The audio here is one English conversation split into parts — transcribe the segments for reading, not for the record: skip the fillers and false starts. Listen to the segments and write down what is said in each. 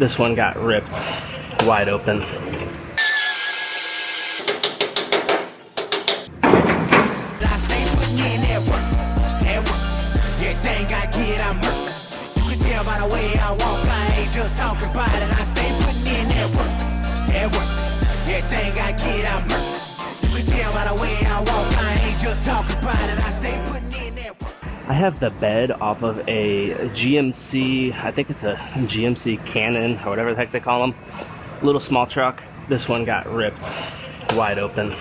This one got ripped wide open. I have the bed off of a GMC, I think it's a GMC Canyon or whatever the heck they call them, little small truck. This one got ripped wide open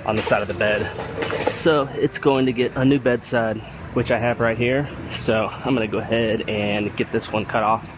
on the side of the bed. So it's going to get a new bedside, which I have right here. So I'm gonna go ahead and get this one cut off.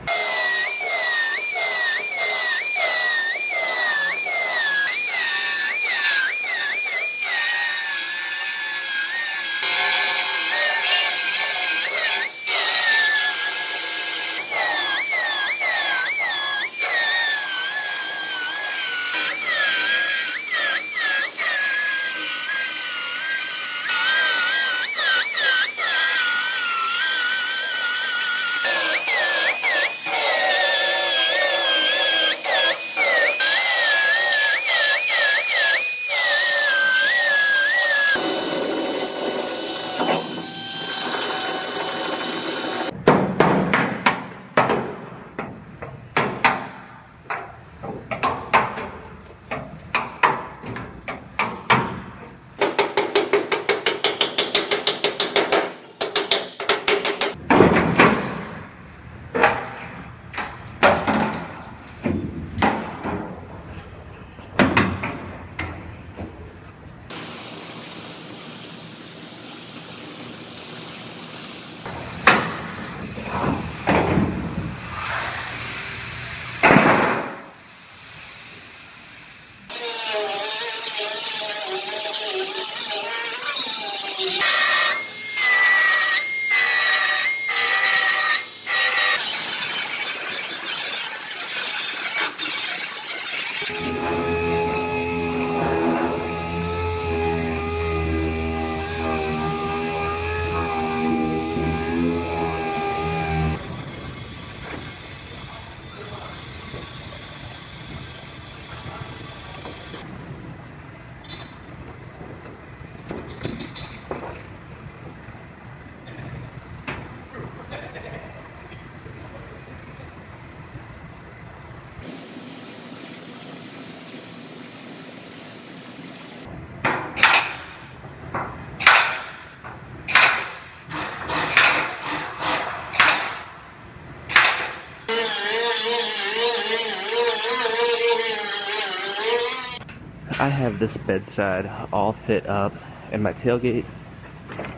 I have this bedside all fit up, and my tailgate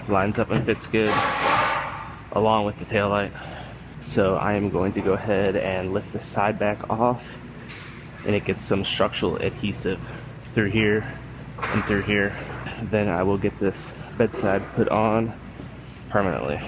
lines up and fits good along with the taillight. So I am going to go ahead and lift the side back off, and it gets some structural adhesive through here and through here. Then I will get this bedside put on permanently.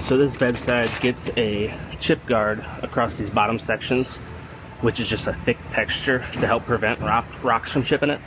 So this bedside gets a chip guard across these bottom sections, which is just a thick texture to help prevent rocks from chipping it.